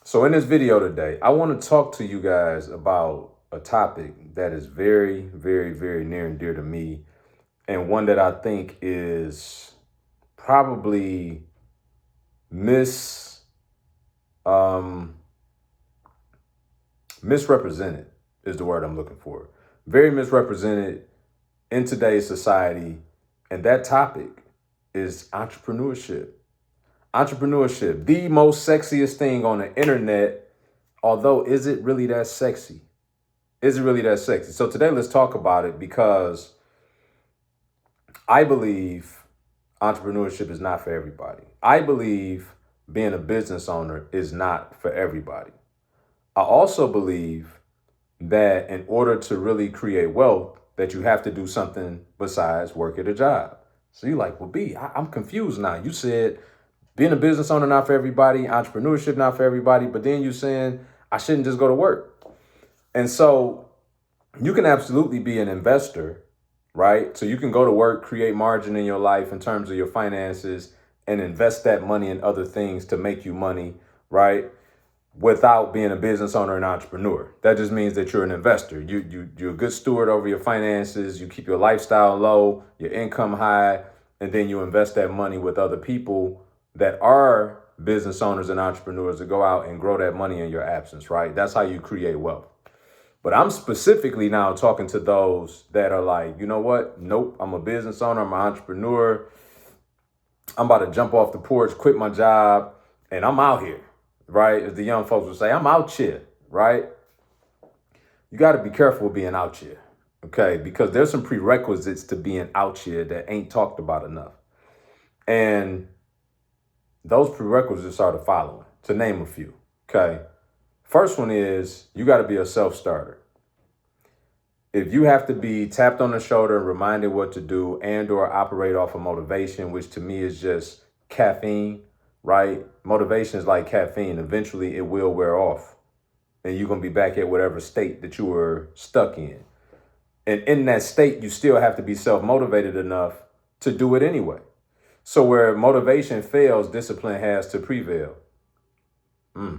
So in this video today, I want to talk to you guys about a topic that is very, very, very near and dear to me, and one that I think is probably mis um, misrepresented is the word I'm looking for. Very misrepresented in today's society, and that topic is entrepreneurship. Entrepreneurship, the most sexiest thing on the internet, although is it really that sexy? Is it really that sexy? So today let's talk about it because I believe entrepreneurship is not for everybody. I believe being a business owner is not for everybody. I also believe that in order to really create wealth, that you have to do something besides work at a job. So you're like, well, I'm confused now. You said being a business owner not for everybody, entrepreneurship not for everybody, but then you're saying I shouldn't just go to work. And so you can absolutely be an investor, right? So you can go to work, create margin in your life in terms of your finances, and invest that money in other things to make you money, right? Without being a business owner and entrepreneur. That just means that you're an investor. You're a good steward over your finances. You keep your lifestyle low, your income high, and then you invest that money with other people that are business owners and entrepreneurs to go out and grow that money in your absence, right? That's how you create wealth. But I'm specifically now talking to those that are like, you know what? Nope, I'm a business owner, I'm an entrepreneur. I'm about to jump off the porch, quit my job, and I'm out here, right? As the young folks would say, I'm out here, right? You got to be careful being out here, okay? Because there's some prerequisites to being out here that ain't talked about enough. And those prerequisites are the following, to name a few, okay? First one is you got to be a self-starter. If you have to be tapped on the shoulder and reminded what to do and or operate off of motivation, which to me is just caffeine, right? Motivation is like caffeine. Eventually it will wear off and you're going to be back at whatever state that you were stuck in. And in that state, you still have to be self-motivated enough to do it anyway. So where motivation fails, discipline has to prevail. I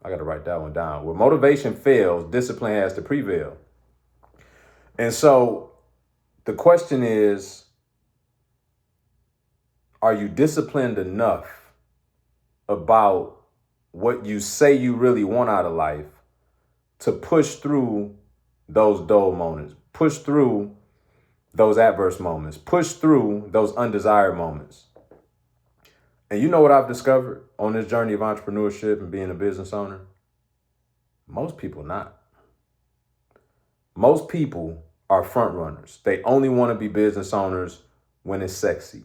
got to write that one down. Where motivation fails, discipline has to prevail. And so the question is, are you disciplined enough about what you say you really want out of life to push through those dull moments, push through those adverse moments, push through those undesired moments? And you know what I've discovered on this journey of entrepreneurship and being a business owner? Most people not. Most people are front runners. They only want to be business owners when it's sexy,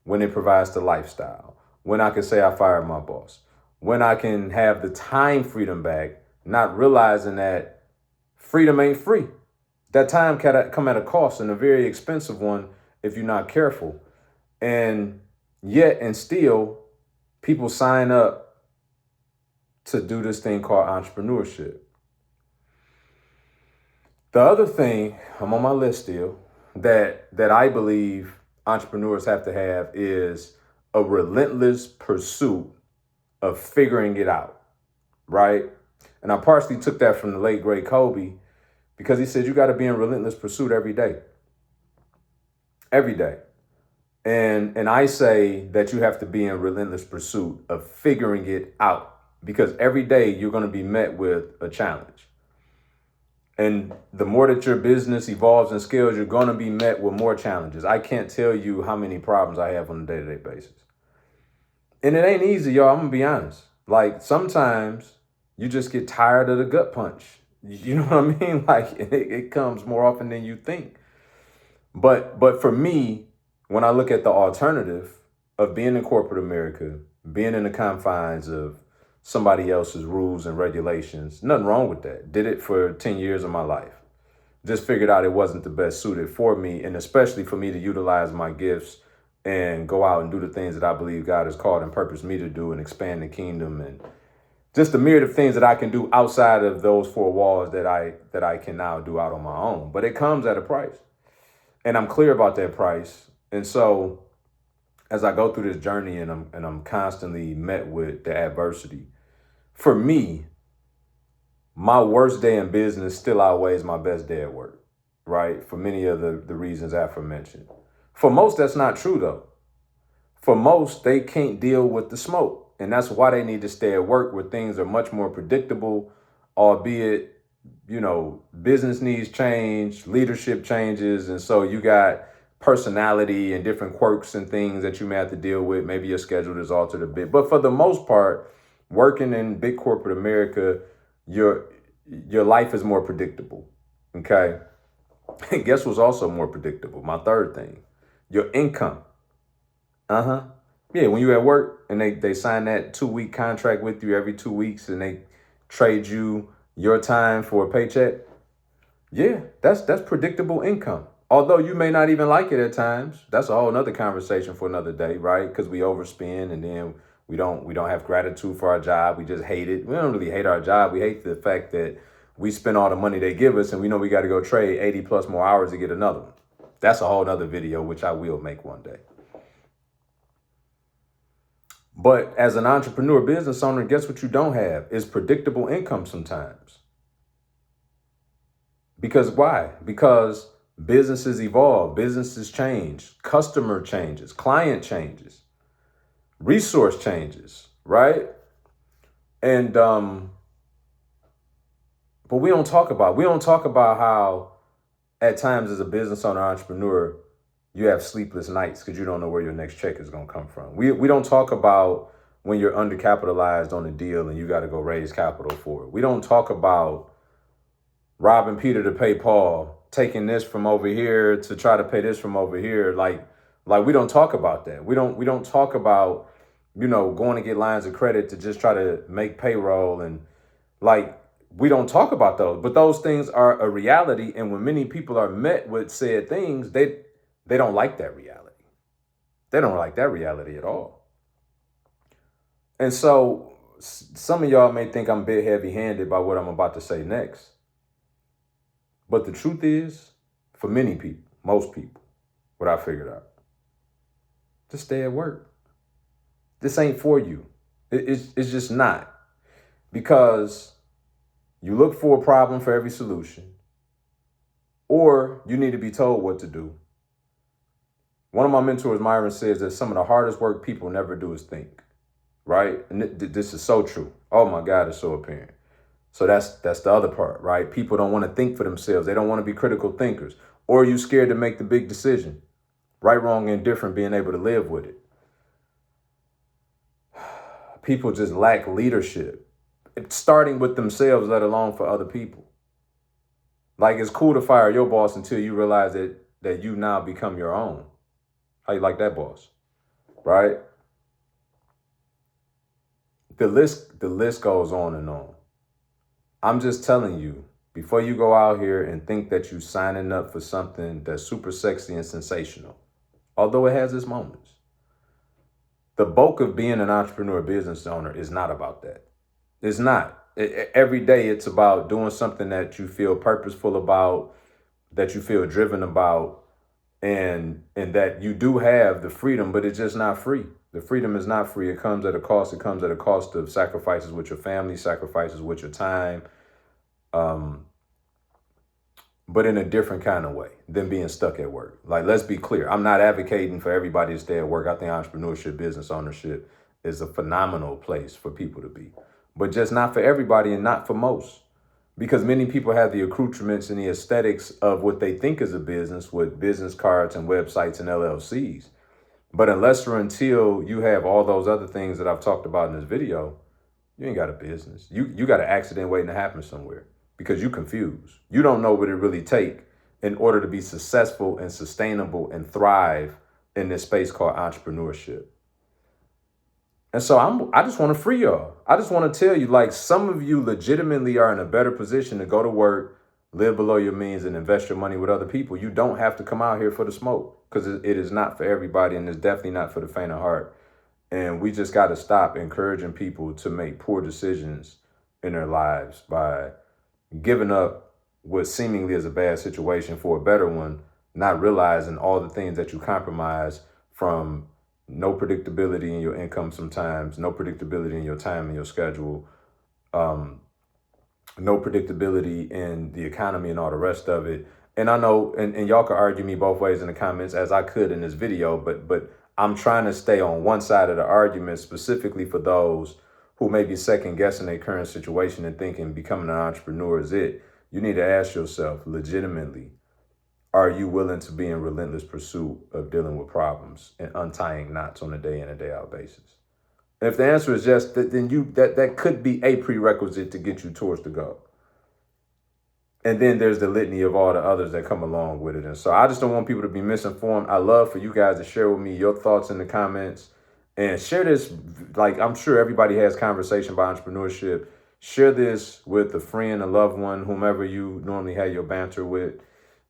when it provides the lifestyle, when I can say I fired my boss, when I can have the time freedom back, not realizing that freedom ain't free. That time can come at a cost, and a very expensive one if you're not careful. And yet and still, people sign up to do this thing called entrepreneurship. The other thing, I'm on my list still, that I believe entrepreneurs have to have is a relentless pursuit of figuring it out, right? And I partially took that from the late great Kobe because he said you got to be in relentless pursuit every day. Every day. And I say that you have to be in relentless pursuit of figuring it out because every day you're going to be met with a challenge. And the more that your business evolves and scales, you're going to be met with more challenges. I can't tell you how many problems I have on a day-to-day basis. And it ain't easy, y'all. I'm going to be honest. Like sometimes you just get tired of the gut punch. You know what I mean? Like it comes more often than you think. But for me, when I look at the alternative of being in corporate America, being in the confines of somebody else's rules and regulations, nothing wrong with that. Did it for 10 years of my life. Just figured out it wasn't the best suited for me, and especially for me to utilize my gifts and go out and do the things that I believe God has called and purposed me to do and expand the kingdom and just the myriad of things that I can do outside of those four walls that I can now do out on my own. But it comes at a price. And I'm clear about that price. And so as I go through this journey and I'm constantly met with the adversity, For me, my worst day in business still outweighs my best day at work, right? For many of the reasons aforementioned. For most, that's not true though. For most, they can't deal with the smoke. And that's why they need to stay at work where things are much more predictable, albeit, business needs change, leadership changes. And so you got personality and different quirks and things that you may have to deal with. Maybe your schedule is altered a bit. But for the most part, working in big corporate America, your your life is more predictable. Okay. And guess what's also more predictable? My third thing, your income. Uh-huh. Yeah, when you at work and they sign that 2 week contract with you every 2 weeks and they trade you your time for a paycheck. Yeah, that's predictable income. Although you may not even like it at times. That's a whole nother conversation for another day, right? Because we overspend and then we don't have gratitude for our job. We just hate it. We don't really hate our job. We hate the fact that we spend all the money they give us and we know we got to go trade 80 plus more hours to get another one. That's a whole nother video, which I will make one day. But as an entrepreneur, business owner, guess what you don't have is predictable income sometimes. Because why? Because businesses evolve, businesses change, customer changes, client changes, resource changes, right? And but we don't talk about how at times as a business owner, entrepreneur, you have sleepless nights because you don't know where your next check is going to come from. We don't talk about when you're undercapitalized on a deal and you got to go raise capital for it. We don't talk about robbing Peter to pay Paul, taking this from over here to try to pay this from over here. Like we don't talk about that. We don't talk about, going to get lines of credit to just try to make payroll and like we don't talk about those. But those things are a reality. And when many people are met with said things, they don't like that reality. They don't like that reality at all. And so some of y'all may think I'm a bit heavy handed by what I'm about to say next. But the truth is, for many people, most people, what I figured out, just stay at work. This ain't for you. It's just not. Because you look for a problem for every solution, or you need to be told what to do. One of my mentors, Myron, says that some of the hardest work people never do is think, right? And this is so true. Oh my God, it's so apparent. So that's the other part, right? People don't want to think for themselves. They don't want to be critical thinkers. Or you scared to make the big decision. Right, wrong, indifferent, being able to live with it. People just lack leadership. It's starting with themselves, let alone for other people. Like it's cool to fire your boss until you realize that you now become your own. How you like that, boss? Right? The list goes on and on. I'm just telling you, before you go out here and think that you're signing up for something that's super sexy and sensational, although it has its moments, the bulk of being an entrepreneur business owner is not about that. It's not. Every day it's about doing something that you feel purposeful about, that you feel driven about, and that you do have the freedom, but it's just not free. The freedom is not free. It comes at a cost. It comes at a cost of sacrifices with your family, sacrifices with your time, but in a different kind of way than being stuck at work. Like, let's be clear. I'm not advocating for everybody to stay at work. I think entrepreneurship, business ownership is a phenomenal place for people to be, but just not for everybody and not for most. Because many people have the accoutrements and the aesthetics of what they think is a business with business cards and websites and LLCs. But unless or until you have all those other things that I've talked about in this video, you ain't got a business. You got an accident waiting to happen somewhere because you confused. You don't know what it really take in order to be successful and sustainable and thrive in this space called entrepreneurship. And so I just want to free y'all. I just want to tell you, like, some of you legitimately are in a better position to go to work, live below your means, and invest your money with other people. You don't have to come out here for the smoke because it is not for everybody, and it's definitely not for the faint of heart. And we just got to stop encouraging people to make poor decisions in their lives by giving up what seemingly is a bad situation for a better one, not realizing all the things that you compromise from. No predictability in your income sometimes, no predictability in your time and your schedule, no predictability in the economy and all the rest of it. And I know, and y'all can argue me both ways in the comments as I could in this video, but I'm trying to stay on one side of the argument specifically for those who may be second guessing their current situation and thinking becoming an entrepreneur is it. You need to ask yourself legitimately, are you willing to be in relentless pursuit of dealing with problems and untying knots on a day in and day out basis? And if the answer is yes, then that could be a prerequisite to get you towards the goal. And then there's the litany of all the others that come along with it. And so I just don't want people to be misinformed. I love for you guys to share with me your thoughts in the comments and share this. Like, I'm sure everybody has conversation about entrepreneurship. Share this with a friend, a loved one, whomever you normally have your banter with.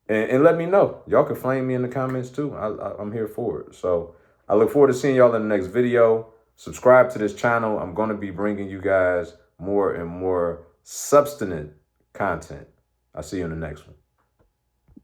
And let me know. Y'all can flame me in the comments too. I'm here for it. So I look forward to seeing y'all in the next video. Subscribe to this channel. I'm going to be bringing you guys more and more substantive content. I'll see you in the next one.